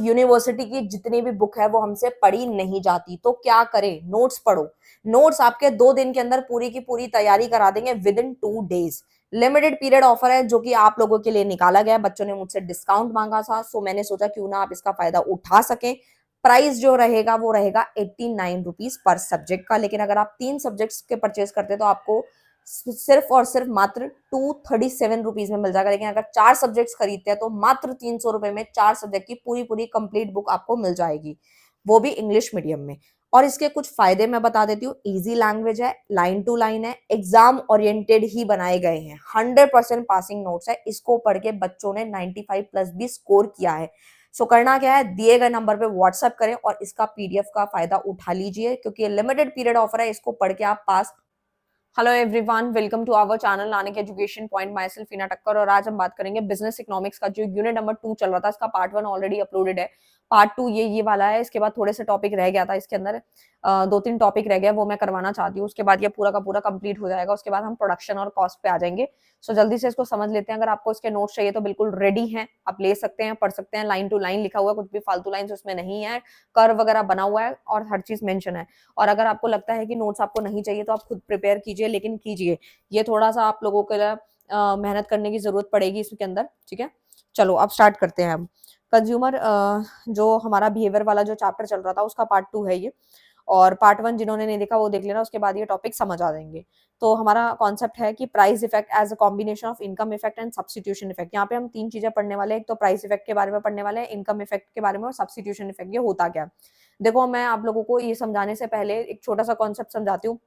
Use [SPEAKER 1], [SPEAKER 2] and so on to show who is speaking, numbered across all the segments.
[SPEAKER 1] University की जितनी भी बुक है वो हमसे पढ़ी नहीं जाती, तो क्या करें? नोट्स पढ़ो। नोट्स आपके 2 दिन के अंदर पूरी की पूरी तैयारी करा देंगे with in 2 days. Limited period offer है जो कि आप लोगों के लिए निकाला गया है। बच्चों ने मुझसे डिस्काउंट मांगा था, सो मैंने सोचा क्यों ना आप इसका फायदा उठा सकें। प्राइस जो रहेगा वो रहेगा 89 रुपीज पर सब्जेक्ट का, लेकिन अगर आप 3 सब्जेक्ट्स के परचेज करते तो आपको सिर्फ और सिर्फ मात्र 237 रुपीज में मिल जाएगा। लेकिन अगर 4 सब्जेक्ट्स खरीदते हैं तो मात्र 300 रुपए में 4 सब्जेक्ट की पूरी पूरी कंप्लीट बुक आपको मिल जाएगी, वो भी इंग्लिश मीडियम में। और इसके कुछ फायदे मैं बता देती हूँ। इजी लैंग्वेज है, लाइन टू लाइन है, एग्जाम ओरिएंटेड ही बनाए गए हैं, 100% पासिंग नोट्स है। इसको पढ़ के बच्चों ने 95+ भी स्कोर किया है। सो करना क्या है, दिए गए नंबर पे व्हाट्सएप करें और इसका पीडीएफ का फायदा उठा लीजिए, क्योंकि लिमिटेड पीरियड ऑफर है। इसको पढ़ के आप pass. Hello everyone, welcome to our channel Nanak education point. Myself Heena Takkar, और आज हम बात करेंगे बिजनेस इकोनॉमिक्स का जो यूनिट नंबर 2 चल रहा था। इसका पार्ट 1 ऑलरेडी अपलोडेड है, पार्ट 2 ये वाला है। इसके बाद थोड़े से टॉपिक रह गया था इसके अंदर, 2-3 टॉपिक रह गया, वो मैं करवाना चाहती हूँ। उसके बाद ये पूरा का पूरा कंप्लीट हो जाएगा। उसके बाद हम प्रोडक्शन और कॉस्ट पे आ जाएंगे। सो जल्दी से इसको समझ लेते हैं। अगर आपको इसके नोट्स चाहिए तो बिल्कुल रेडी हैं, आप ले सकते हैं, पढ़ सकते हैं। लाइन टू लाइन लिखा हुआ है, कुछ भी फालतू लाइन उसमें नहीं है, कर्व वगैरह बना हुआ है और हर चीज मेंशन है। और अगर आपको लगता है कि नोट्स आपको नहीं चाहिए तो आप खुद प्रिपेयर कीजिए, लेकिन कीजिए। ये थोड़ा सा आप लोगों के लिए मेहनत करने की जरूरत पड़ेगी इसके अंदर, ठीक है। चलो अब स्टार्ट करते हैं हम। कंज्यूमर जो हमारा बिहेवियर वाला जो चैप्टर चल रहा था उसका पार्ट 2 है ये, और पार्ट 1 जिन्होंने नहीं देखा वो देख लेना, उसके बाद ये टॉपिक समझ आ जाएंगे। तो हमारा कॉन्सेप्ट है कि price effect as a combination of income effect and substitution effect. यहाँ पे हम 3 चीजें पढ़ने वाले हैं। एक तो प्राइस इफेक्ट के बारे में पढ़ने वाले हैं, इनकम इफेक्ट के बारे में, और सब्स्टिट्यूशन इफेक्ट। ये होता क्या है, देखो मैं आप लोगों को ये समझाने से पहले एक छोटा सा कॉन्सेप्ट समझाती हूँ।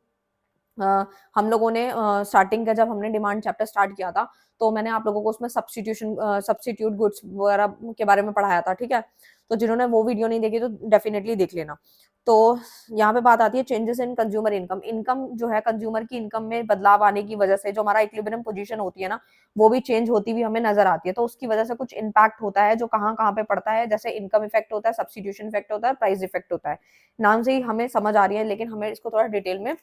[SPEAKER 1] हम लोगों ने स्टार्टिंग का जब हमने डिमांड चैप्टर स्टार्ट किया था तो मैंने आप लोगों को उसमें सब्स्टिट्यूट गुड्स वगैरह के बारे में पढ़ाया था, ठीक है। तो जिन्होंने वो वीडियो नहीं देखी तो डेफिनेटली देख लेना। तो यहाँ पे बात आती है changes in consumer income. Income जो है कंज्यूमर की इनकम में बदलाव आने की वजह से जो हमारा इक्विलिब्रियम पोजीशन होती है ना, वो भी चेंज होती हुई हमें नजर आती है। तो उसकी वजह से कुछ इम्पैक्ट होता है जो कहाँ कहाँ पे पड़ता है, जैसे इनकम इफेक्ट होता है, सब्स्टिट्यूशन इफेक्ट होता है, प्राइस इफेक्ट होता है। नाम से ही हमें समझ आ रही है, लेकिन हमें इसको थोड़ा डिटेल में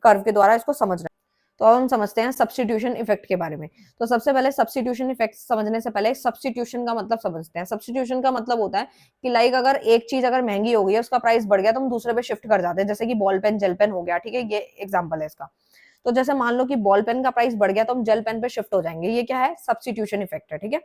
[SPEAKER 1] कर्व के द्वारा इसको समझना है। तो अब हम समझते हैं सब्स्टिट्यूशन इफेक्ट के बारे में। तो सबसे पहले सब्स्टिट्यूशन इफेक्ट समझने से पहले सब्स्टिट्यूशन का मतलब समझते हैं। सब्स्टिट्यूशन का मतलब होता है कि लाइक अगर एक चीज अगर महंगी हो गई है, उसका प्राइस बढ़ गया, तो हम दूसरे पे शिफ्ट कर जाते हैं। जैसे कि बॉल पेन जेल पेन हो गया, ठीक है, ये एग्जाम्पल है इसका। तो जैसे मान लो कि बॉल पेन का प्राइस बढ़ गया तो हम जेल पेन पे शिफ्ट हो जाएंगे। ये क्या है, सब्स्टिट्यूशन इफेक्ट है, ठीक है।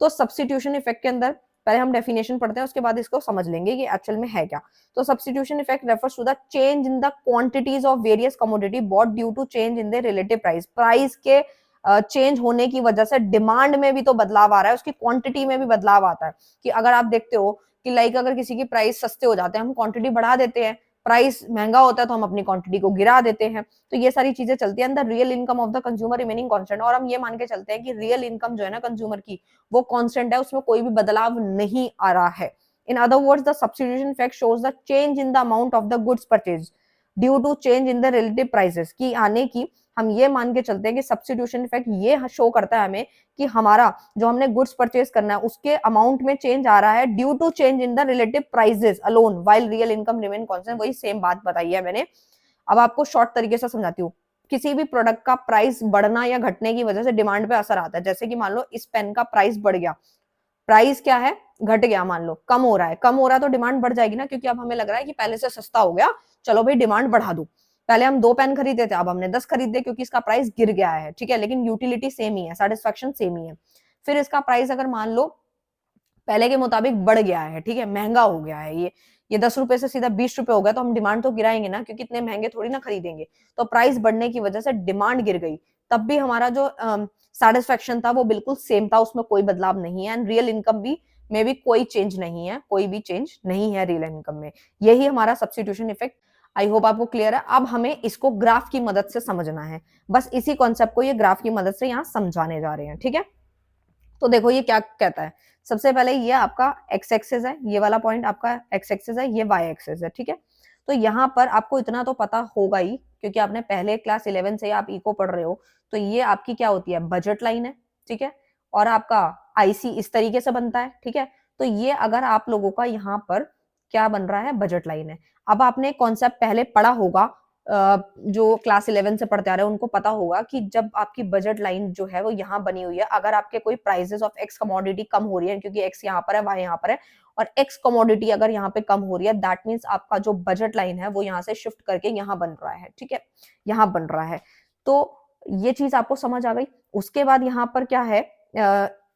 [SPEAKER 1] तो सब्स्टिट्यूशन इफेक्ट के अंदर पहले हम डेफिनेशन पढ़ते हैं, उसके बाद इसको समझ लेंगे कि एक्चुअल में है क्या। तो substitution effect refers to the change in the quantities of various commodity bought due to change in the relative price. Price के चेंज होने की वजह से डिमांड में भी तो बदलाव आ रहा है, उसकी क्वांटिटी में भी बदलाव आता है। कि अगर आप देखते हो कि लाइक अगर किसी की प्राइस सस्ते हो जाते हैं, हम क्वांटिटी बढ़ा देते हैं, प्राइस महंगा होता है तो हम अपनी क्वांटिटी को गिरा देते हैं। तो ये सारी चीजें चलती है। अंदर real income of the consumer remaining constant, और हम ये मान के चलते हैं कि रियल इनकम जो है ना कंज्यूमर की, वो कांस्टेंट है, उसमें कोई भी बदलाव नहीं आ रहा है। In other words the substitution effect shows the change in the amount of the goods purchase due to change in the relative prices की आने की। हम ये मान के चलते हैं कि सब्स्टिट्यूशन इफेक्ट ये शो करता है हमें कि हमारा जो हमने गुड्स परचेज करना है उसके अमाउंट में चेंज आ रहा है due to change in the relative prices alone while real income remain constant. वही सेम बात बताई है मैंने। अब आपको शॉर्ट तरीके से समझाती हूँ। किसी भी प्रोडक्ट का प्राइस बढ़ना या घटने की वजह से डिमांड पे असर आता है। जैसे कि मान लो इस पेन का प्राइस बढ़ गया, प्राइस क्या है, घट गया, मान लो कम हो रहा है। कम हो रहा है तो डिमांड बढ़ जाएगी ना, क्योंकि अब हमें लग रहा है कि पहले से सस्ता हो गया, चलो भाई डिमांड बढ़ा दो। पहले हम 2 पेन खरीदे थे, अब हमने 10 खरीदे क्योंकि इसका प्राइस गिर गया है, ठीक है, लेकिन यूटिलिटी सेम ही है, सेटिस्फेक्शन सेम ही है। फिर इसका प्राइस अगर मान लो पहले के मुताबिक बढ़ गया है, ठीक है, महंगा हो गया है, ये 10 रुपए से सीधा 20 रुपए हो गया, तो हम डिमांड तो गिराएंगे ना, क्योंकि इतने महंगे थोड़ी ना खरीदेंगे। तो प्राइस बढ़ने की वजह से डिमांड गिर गई, तब भी हमारा जो सेटिस्फेक्शन था वो बिल्कुल सेम था, उसमें कोई बदलाव नहीं है। एंड रियल इनकम भी में भी कोई चेंज नहीं है, कोई भी चेंज नहीं है रियल इनकम में। यही हमारा सब्स्टिट्यूशन इफेक्ट। आई होप आपको क्लियर है। अब हमें इसको ग्राफ की मदद से समझना है। बस इसी कॉन्सेप्ट को ये ग्राफ की मदद से यहाँ समझाने जा रहे हैं, ठीक है। तो देखो ये क्या कहता है। सबसे पहले ये आपका एक्स एक्सिस है, ये वाला पॉइंट आपका एक्स एक्सिस है, ये वाई एक्सिस है, ठीक है। तो यहाँ पर आपको इतना तो पता होगा ही, क्योंकि आपने पहले क्लास 11 से आप इको पढ़ रहे हो। तो ये आपकी क्या होती है, बजट लाइन है, ठीक है। और आपका आईसी इस तरीके से बनता है, ठीक है। तो ये अगर आप लोगों का यहाँ पर क्या बन रहा है, बजट लाइन है। अब आपने कॉन्सेप्ट पहले पढ़ा होगा, जो क्लास 11 से पढ़ते आ रहे हैं उनको पता होगा कि जब आपकी बजट लाइन जो है वो यहाँ बनी हुई है, अगर आपके कोई प्राइसेस ऑफ एक्स कमोडिटी कम हो रही है, क्योंकि एक्स यहाँ पर है, वाई यहाँ पर है, और एक्स कमोडिटी अगर यहाँ पे कम हो रही है, दैट मीन्स आपका जो बजट लाइन है वो यहाँ से शिफ्ट करके यहाँ बन रहा है, ठीक है, यहाँ बन रहा है। तो ये चीज आपको समझ आ गई। उसके बाद यहाँ पर क्या है,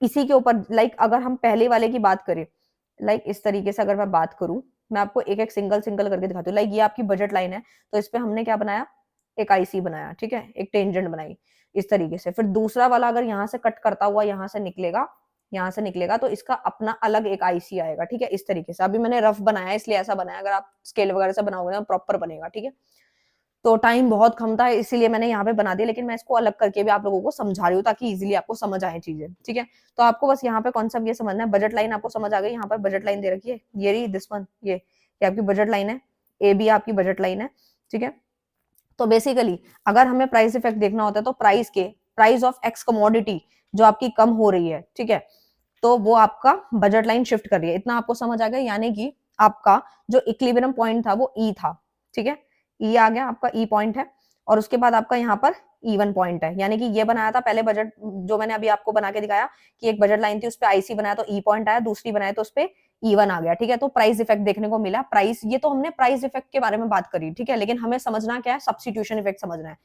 [SPEAKER 1] इसी के ऊपर लाइक अगर हम पहले वाले की बात करें, लाइक इस तरीके से अगर मैं बात करूं, मैं आपको एक एक सिंगल सिंगल करके दिखाती हूँ। लाइक ये आपकी बजट लाइन है, तो इस पे हमने क्या बनाया, एक आईसी बनाया, ठीक है, एक टेंजेंट बनाई इस तरीके से। फिर दूसरा वाला अगर यहाँ से कट करता हुआ यहाँ से निकलेगा, यहाँ से निकलेगा, तो इसका अपना अलग एक आईसी आएगा, ठीक है, इस तरीके से। अभी मैंने रफ बनाया इसलिए ऐसा बनाया, अगर आप स्केल वगैरह से बनाओगे ना प्रॉपर बनेगा, ठीक है। तो टाइम बहुत कम था इसीलिए मैंने यहाँ पे बना दिया, लेकिन मैं इसको अलग करके भी आप लोगों को समझा रही हूँ ताकि इजीली आपको समझ आए चीजें, ठीक है। तो आपको बस यहाँ पे कॉन्सेप्ट ये समझना है, बजट लाइन आपको समझ आ गई। यहाँ पर बजट लाइन दे रखी है, ये रही दिस वन, ये आपकी बजट लाइन है, ए बी आपकी बजट लाइन है, ठीक है। तो बेसिकली अगर हमें प्राइस इफेक्ट देखना होता है तो प्राइस ऑफ एक्स कमोडिटी जो आपकी कम हो रही है, ठीक है, तो वो आपका बजट लाइन शिफ्ट कर रही है। इतना आपको समझ आ गया, यानी कि आपका जो इक्विलिब्रियम पॉइंट था वो ई था, ठीक है, ई आ गया, आपका ई पॉइंट है। और उसके बाद आपका यहाँ पर E1 पॉइंट है, यानी कि ये बनाया था पहले बजट, जो मैंने अभी आपको बना के दिखाया कि एक बजट लाइन थी उस पे आईसी बनाया तो ई पॉइंट आया, दूसरी बनाया तो उस पे E1 आ गया, ठीक है। तो प्राइस इफेक्ट देखने को मिला। प्राइस, ये तो हमने प्राइस इफेक्ट के बारे में बात करी, ठीक है, लेकिन हमें समझना क्या है, सब्स्टिट्यूशन इफेक्ट समझना है।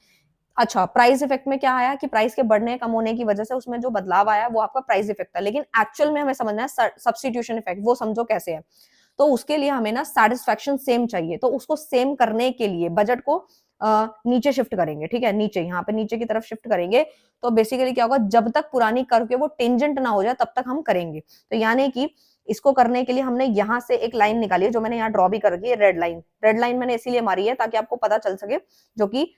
[SPEAKER 1] अच्छा, प्राइस इफेक्ट में क्या आया कि प्राइस के बढ़ने कम होने की वजह से उसमें जो बदलाव आया वो आपका प्राइस इफेक्ट था, लेकिन एक्चुअल में हमें समझना है सब्स्टिट्यूशन इफेक्ट, वो समझो कैसे है। तो उसके लिए हमें ना सेटिस्फैक्शन सेम चाहिए, तो उसको सेम करने के लिए बजट को नीचे शिफ्ट करेंगे, ठीक है, नीचे, यहाँ पे नीचे की तरफ शिफ्ट करेंगे। तो बेसिकली क्या होगा, जब तक पुरानी कर्व के वो टेंजेंट ना हो जाए तब तक हम करेंगे। तो यानी कि इसको करने के लिए हमने यहाँ से एक लाइन निकाली है, जो मैंने यहाँ ड्रॉ भी कर रखी है, रेड लाइन मैंने इसीलिए मारी है ताकि आपको पता चल सके। जो कि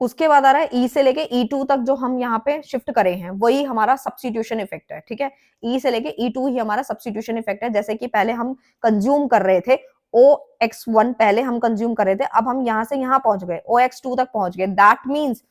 [SPEAKER 1] उसके बाद आ रहा है ई से लेके E2 तक, जो हम यहाँ पे शिफ्ट करे हैं वही हमारा सब्स्टिट्यूशन इफेक्ट है, ठीक है। ई से लेके E2 ही हमारा सब्स्टिट्यूशन इफेक्ट है। जैसे कि पहले हम कंज्यूम कर रहे थे OX1, पहले हम कंज्यूम कर रहे थे, अब हम यहाँ से यहाँ पहुंच गए, OX2 तक पहुंच गए। दैट मीन्स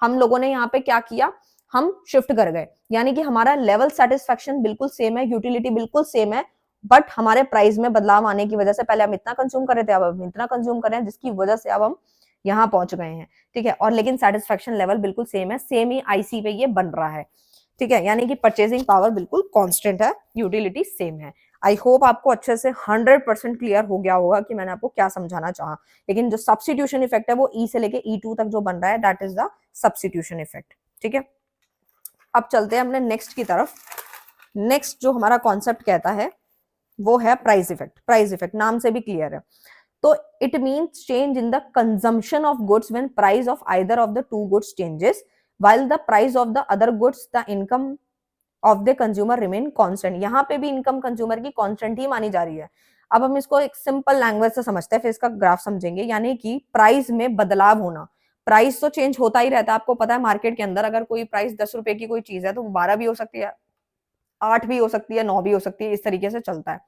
[SPEAKER 1] हम लोगों ने यहाँ पे क्या किया, हम शिफ्ट कर गए, यानी कि हमारा लेवल सेटिस्फेक्शन बिल्कुल सेम है, यूटिलिटी बिल्कुल सेम है, बट हमारे प्राइस में बदलाव आने की वजह से पहले हम इतना कंज्यूम कर रहे थे, अब हम इतना कंज्यूम कर रहे हैं, जिसकी वजह से अब हम यहाँ पहुंच गए हैं, ठीक है। और लेकिन सेटिस्फेक्शन लेवल बिल्कुल सेम है, सेम ही आईसी पे ये बन रहा है, ठीक है, यानी कि परचेसिंग पावर बिल्कुल कांस्टेंट है, यूटिलिटी सेम है। आई होप आपको अच्छे से 100% क्लियर हो गया होगा कि मैंने आपको क्या समझाना चाहा। लेकिन जो सब्स्टिट्यूशन इफेक्ट है वो ई से लेके E2 तक जो बन रहा है, that is the substitution effect, ठीक है। अब चलते हैं अपने नेक्स्ट की तरफ। नेक्स्ट जो हमारा कॉन्सेप्ट कहता है वो है प्राइस इफेक्ट। प्राइस इफेक्ट नाम से भी क्लियर है। तो it means change in the consumption of goods when price of either of the two goods changes while the price of the other goods the income of the consumer remain constant. यहाँ पे भी income consumer की constant ही मानी जा रही है। अब हम इसको एक सिंपल लैंग्वेज से समझते हैं, फिर इसका ग्राफ समझेंगे। यानी कि प्राइस में बदलाव होना, प्राइस तो चेंज होता ही रहता है। आपको पता है मार्केट के अंदर अगर कोई प्राइस 10 रुपए की कोई चीज है तो 12 भी हो सकती है, 8 भी हो सकती है, 9 भी हो सकती है, इस तरीके से चलता है।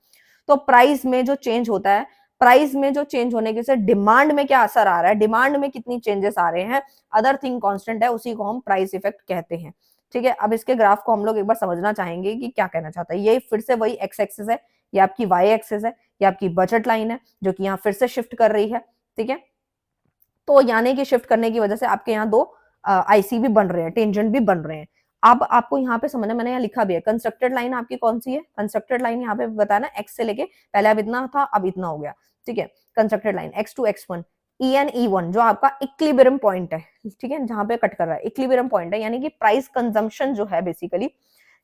[SPEAKER 1] तो प्राइस में जो चेंज होता है, प्राइस में जो चेंज होने के से डिमांड में क्या असर आ रहा है, डिमांड में कितनी चेंजेस आ रहे हैं, अदर थिंग कांस्टेंट है, उसी को हम प्राइस इफेक्ट कहते हैं, ठीक है। अब इसके ग्राफ को हम लोग एक बार समझना चाहेंगे कि क्या कहना चाहता है। ये फिर से वही एक्स एक्सिस है, ये आपकी वाई एक्सिस है, ये आपकी बजट लाइन है जो कि यहाँ फिर से शिफ्ट कर रही है, ठीक है। तो यानी कि शिफ्ट करने की वजह से आपके यहाँ दो आईसी भी बन रहे हैं, टेंजेंट भी बन रहे हैं। अब आपको यहाँ पे समझना, मैंने यहाँ लिखा भी है, कंस्ट्रक्टेड लाइन आपकी कौन सी है, कंस्ट्रक्टेड लाइन यहाँ पे बताया ना, एक्स से लेके पहले अब इतना था अब इतना हो गया, ठीक है। Constructed line X2 X1 EN E1 जो आपका इक्विलिब्रियम पॉइंट है, ठीक है, जहां पे कट कर रहा है इक्विलिब्रियम पॉइंट है, यानी कि प्राइस कंजम्पशन जो है बेसिकली,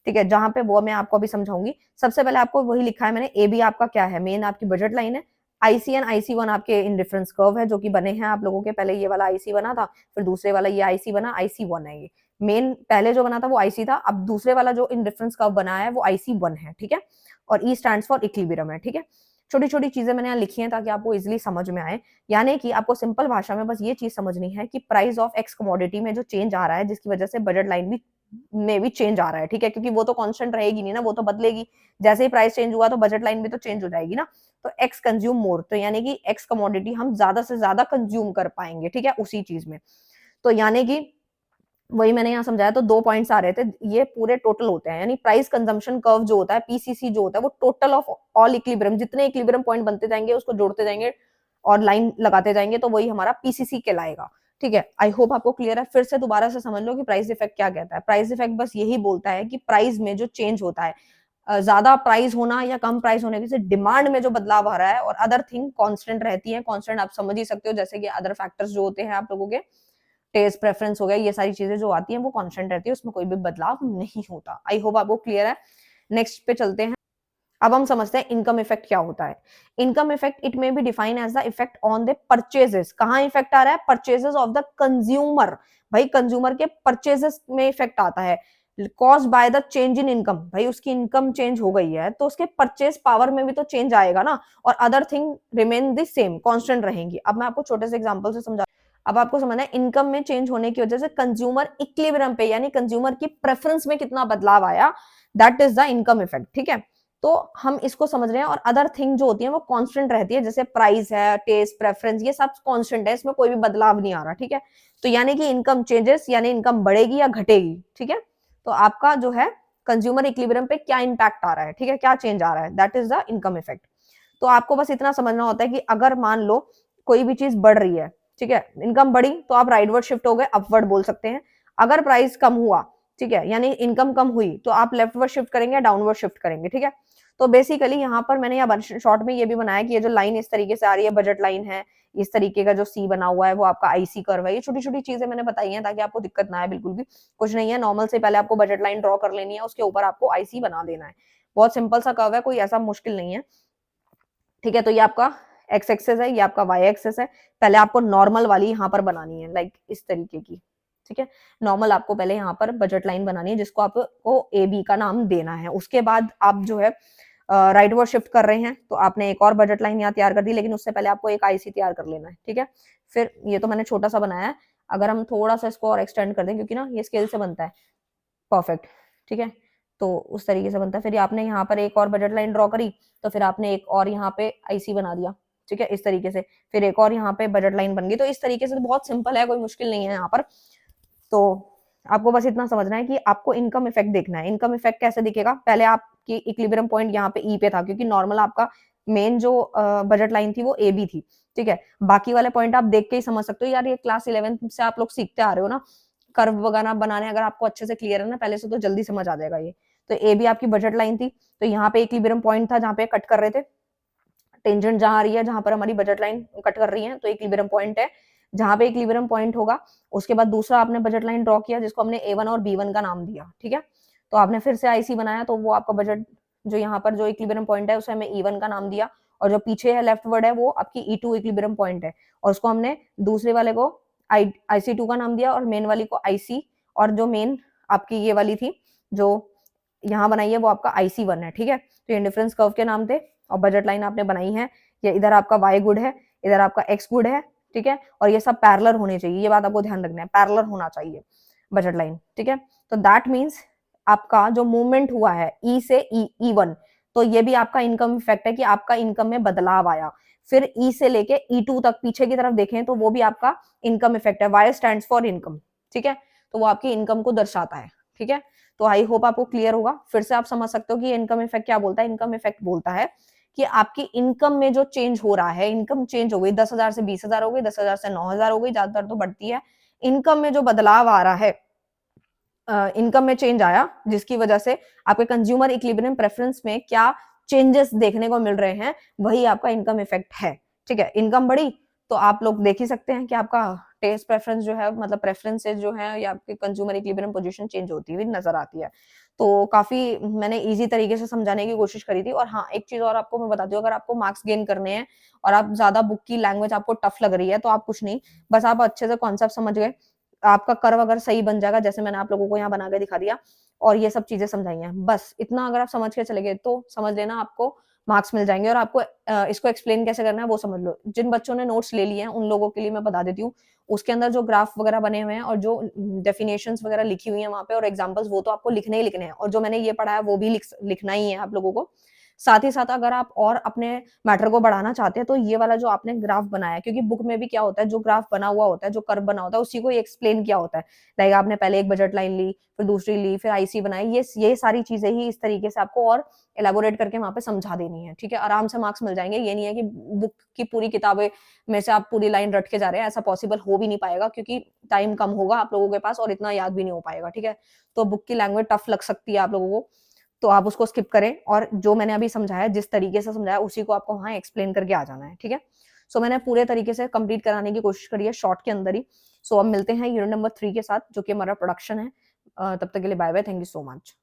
[SPEAKER 1] ठीक है, जहां पे वो मैं आपको अभी समझाऊंगी। सबसे पहले आपको वही लिखा है मैंने, ए बी आपका क्या है, मेन आपकी बजट लाइन है, ICN IC1 आपके इन डिफरेंस कर्व है जो कि बने हैं आप लोगों के, पहले ये वाला IC बना था, फिर दूसरे वाला ये IC बना, IC1 है ये मेन, पहले जो बना था वो IC था, अब दूसरे वाला जो इन डिफरेंस कर्व बना है वो IC1 है, ठीक है। और E स्टैंड्स फॉर इक्विलिब्रियम है, ठीक है। छोटी छोटी चीजें मैंने यहाँ लिखी हैं ताकि आपको इजिली समझ में आए। यानी कि आपको सिंपल भाषा में बस ये चीज समझनी है कि प्राइस ऑफ एक्स कमोडिटी में जो चेंज आ रहा है, जिसकी वजह से बजट लाइन भी में भी चेंज आ रहा है, ठीक है, क्योंकि वो तो कांस्टेंट रहेगी नहीं ना, वो तो बदलेगी। जैसे ही प्राइस चेंज हुआ तो बजट लाइन भी तो चेंज हो जाएगी ना। तो एक्स कंज्यूम मोर, तो यानी कि एक्स कमोडिटी हम ज्यादा से ज्यादा कंज्यूम कर पाएंगे, ठीक है, उसी चीज में। तो यानी कि वही मैंने यहाँ समझाया, तो 2 पॉइंट्स आ रहे थे, ये पूरे टोटल होते हैं, यानी प्राइस कंजम्पशन कर्व जो होता है, पीसीसी जो होता है, वो टोटल ऑफ ऑल इक्विलिब्रियम, जितने इक्विलिब्रियम पॉइंट बनते जाएंगे उसको जोड़ते जाएंगे, और लाइन लगाते जाएंगे तो वही हमारा पीसीसी कहलाएगा। ठीक है, आई होप आपको क्लियर है। फिर से दोबारा से समझ लो कि प्राइस इफेक्ट क्या कहता है। प्राइस इफेक्ट बस यही बोलता है कि प्राइस में जो चेंज होता है, ज्यादा प्राइस होना या कम प्राइस होने से डिमांड में जो बदलाव आ रहा है, और अदर थिंग कांस्टेंट रहती है। कांस्टेंट आप समझ ही सकते हो, जैसे कि अदर फैक्टर्स जो होते हैं आप लोगों के, टेस्ट प्रेफरेंस हो गया, ये सारी चीजें जो आती हैं वो कांस्टेंट रहती है, उसमें कोई भी बदलाव नहीं होता। आई होप आपको क्लियर है। नेक्स्ट पे चलते हैं। अब हम समझते हैं इनकम इफेक्ट क्या होता है। Income effect it may be define as the effect on the purchases. कहां इफेक्ट आ रहा है? Purchases of the consumer. भाई कंज्यूमर के परचेजेस में इफेक्ट आता है। Cause by the change in income. भाई उसकी इनकम चेंज हो गई है तो उसके परचेज पावर में भी तो चेंज आएगा ना, और other thing remain the same, constant रहेंगी। अब मैं आपको छोटे से एग्जांपल से समझा। अब आपको समझना है इनकम में चेंज होने की वजह से कंज्यूमर इक्विलिब्रियम पे, यानी कंज्यूमर की प्रेफरेंस में कितना बदलाव आया, that is the income effect. ठीक है, तो हम इसको समझ रहे हैं। और अदर थिंग जो होती है वो कांस्टेंट रहती है, जैसे प्राइस है, टेस्ट, प्रेफरेंस, ये सब कांस्टेंट है, इसमें कोई भी बदलाव नहीं आ रहा। ठीक है, तो यानी कि इनकम चेंजेस, यानी इनकम बढ़ेगी या घटेगी। ठीक है, तो आपका जो है कंज्यूमर इक्विलिब्रियम पे क्या इंपैक्ट आ रहा है, ठीक है, क्या चेंज आ रहा है, that is the income effect. तो आपको बस इतना समझना होता है कि अगर मान लो कोई भी चीज बढ़ रही है, ठीक है, इनकम बढ़ी तो आप राइटवर्ड शिफ्ट हो गए, अपवर्ड बोल सकते हैं। अगर प्राइस कम हुआ, ठीक है, यानी इनकम कम हुई, तो आप लेफ्टवर्ड शिफ्ट करेंगे या डाउनवर्ड शिफ्ट करेंगे। ठीक है, तो बेसिकली यहाँ पर मैंने यहाँ शॉर्ट में ये भी बनाया कि ये जो लाइन इस तरीके से आ रही है, बजट लाइन है, इस तरीके का जो सी बना हुआ है वो आपका आईसी कर्व है। ये छोटी छोटी चीजें मैंने बताई हैं ताकि आपको दिक्कत ना आए, बिल्कुल भी कुछ नहीं है। नॉर्मल से पहले आपको बजट लाइन ड्रॉ कर लेनी है, उसके ऊपर आपको आईसी बना देना है। बहुत सिंपल सा कर्व है, कोई ऐसा मुश्किल नहीं है। ठीक है, तो ये आपका एक्स एक्सेस है, ये आपका वाई एक्सेस है। पहले आपको नॉर्मल वाली यहाँ पर बनानी है, लाइक इस तरीके की। ठीक है, नॉर्मल आपको पहले यहाँ पर बजट लाइन बनानी है, जिसको आपको ए बी का नाम देना है। उसके बाद आप जो है राइटवर्ड शिफ्ट कर रहे हैं, तो आपने एक और बजट लाइन यहाँ तैयार कर दी, लेकिन उससे पहले आपको एक आईसी तैयार कर लेना है। ठीक है, फिर ये तो मैंने छोटा सा बनाया है, अगर हम थोड़ा सा इसको और एक्सटेंड कर दें, क्योंकि ना ये स्केल से बनता है परफेक्ट। ठीक है, तो उस तरीके से बनता है। फिर आपने यहाँ पर एक और बजट लाइन ड्रॉ करी, तो फिर आपने एक और यहाँ पे आईसी बना दिया। ठीक है, इस तरीके से फिर एक और यहाँ पे बजट लाइन बन गई। तो इस तरीके से तो बहुत सिंपल है, कोई मुश्किल नहीं है यहाँ पर। तो आपको बस इतना समझना है कि आपको इनकम इफेक्ट देखना है। इनकम इफेक्ट कैसे दिखेगा? पहले आपकी इक्विलिब्रियम पॉइंट यहाँ पे ई पे था, क्योंकि नॉर्मल आपका मेन जो बजट लाइन थी वो ए बी थी। ठीक है, बाकी वाले पॉइंट आप देख के ही समझ सकते हो यार, ये क्लास 11th से आप लोग सीखते आ रहे हो ना, कर्व वगैरह बनाने अगर आपको अच्छे से क्लियर है ना पहले से, तो जल्दी समझ आ जाएगा ये। तो ए बी आपकी बजट लाइन थी, तो यहाँ पे इक्विलिब्रियम पॉइंट था जहाँ पे कट कर रहे थे, टेंजेंट जहां आ रही है, जहां पर हमारी बजट लाइन कट कर रही है, तो इक्विलिब्रियम पॉइंट है। जहां पे इक्विलिब्रियम पॉइंट होगा, उसके बाद दूसरा आपने बजट लाइन ड्रॉ किया, जिसको हमने A1 और B1 का नाम दिया। ठीक है, तो आपने फिर से आईसी बनाया, तो वो आपका बजट जो यहाँ पर जो इक्विलिब्रियम पॉइंट है उसे हमें E1 का नाम दिया, और जो पीछे है लेफ्ट वर्ड है वो आपकी E2 इक्विलिब्रियम पॉइंट है, और उसको हमने दूसरे वाले को IC2 का नाम दिया, और मेन वाली को IC, और जो मेन आपकी ये वाली थी जो यहाँ बनाई है वो आपका IC1 है। ठीक है, तो ये डिफरेंस कर्व के नाम थे, और बजट लाइन आपने बनाई है। ये इधर आपका y गुड है, इधर आपका x गुड है। ठीक है, और ये सब पैरेलल होने चाहिए, ये बात आपको ध्यान रखना है, पैरेलल होना चाहिए बजट लाइन। ठीक है, तो दैट मींस आपका जो मूवमेंट हुआ है ई से E1, तो ये भी आपका इनकम इफेक्ट है कि आपका इनकम में बदलाव आया। फिर ई से लेके E2 तक पीछे की तरफ देखें तो वो भी आपका इनकम इफेक्ट है। Y stands for income. ठीक है, तो वो आपकी इनकम को दर्शाता है। ठीक है, तो आई होप आपको क्लियर होगा। फिर से आप समझ सकते हो कि इनकम इफेक्ट क्या बोलता है। इनकम इफेक्ट बोलता है कि आपकी इनकम में जो चेंज हो रहा है, इनकम चेंज हो गई, 10,000 से 20,000 हो गई, 10,000 से 9,000 हो गई, ज्यादातर तो बढ़ती है। इनकम में जो बदलाव आ रहा है, इनकम में चेंज आया, जिसकी वजह से आपके कंज्यूमर इक्विलिब्रियम प्रेफरेंस में क्या चेंजेस देखने को मिल रहे हैं, वही आपका इनकम इफेक्ट है। ठीक है, इनकम बढ़ी तो आप लोग देख ही सकते हैं कि आपका टेस्ट प्रेफरेंस जो है, मतलब प्रेफरेंसेस जो है, या आपके कंज्यूमर इक्विलिब्रियम पोजीशन चेंज होती हुई नजर आती है। तो काफी मैंने इजी तरीके से समझाने की कोशिश करी थी। और हाँ, एक चीज और आपको मैं बताती हूँ, अगर आपको मार्क्स गेन करने हैं और आप ज्यादा बुक की लैंग्वेज आपको टफ लग रही है, तो आप कुछ नहीं, बस आप अच्छे से कॉन्सेप्ट समझ गए, आपका कर्व अगर सही बन जाएगा, जैसे मैंने आप लोगों को यहाँ बना के दिखा दिया, और ये सब चीजें समझाई हैं, बस इतना अगर आप समझ के चले गए तो समझ लेना आपको मार्क्स मिल जाएंगे। और आपको इसको एक्सप्लेन कैसे करना है वो समझ लो। जिन बच्चों ने नोट्स ले लिए हैं उन लोगों के लिए मैं बता देती हूँ, उसके अंदर जो ग्राफ वगैरह बने हुए हैं और जो डेफिनेशंस वगैरह लिखी हुई है वहां पे, और एग्जांपल्स, वो तो आपको लिखने ही लिखने हैं, और जो मैंने ये पढ़ा है वो भी लिखना ही है आप लोगों को। साथ ही साथ अगर आप और अपने मैटर को बढ़ाना चाहते हैं तो ये वाला जो आपने ग्राफ बनाया, क्योंकि बुक में भी क्या होता है, जो ग्राफ बना हुआ होता है, जो कर्व बना होता है, उसी को एक्सप्लेन किया होता है। लाइक आपने पहले एक बजट लाइन ली, फिर दूसरी ली, फिर आईसी बनाई, ये सारी चीजें ही इस तरीके से आपको और एलेबोरेट करके वहां पे समझा देनी है, ठीक है। आराम से मार्क्स मिल जाएंगे। ये नहीं है कि बुक की पूरी किताबें में से आप पूरी लाइन रट के जा रहे हैं, ऐसा पॉसिबल हो भी नहीं पाएगा, क्योंकि टाइम कम होगा आप लोगों के पास और इतना याद भी नहीं हो पाएगा, ठीक है। तो बुक की लैंग्वेज टफ लग सकती है आप लोगों को, तो आप उसको स्किप करें और जो मैंने अभी समझाया, जिस तरीके से समझाया, उसी को आपको वहां एक्सप्लेन करके आ जाना है, ठीक है। सो मैंने पूरे तरीके से कंप्लीट कराने की कोशिश करी है शॉर्ट के अंदर ही। सो अब मिलते हैं यूनिट नंबर 3 के साथ, जो कि हमारा प्रोडक्शन है। तब तक के लिए bye bye, thank you so much.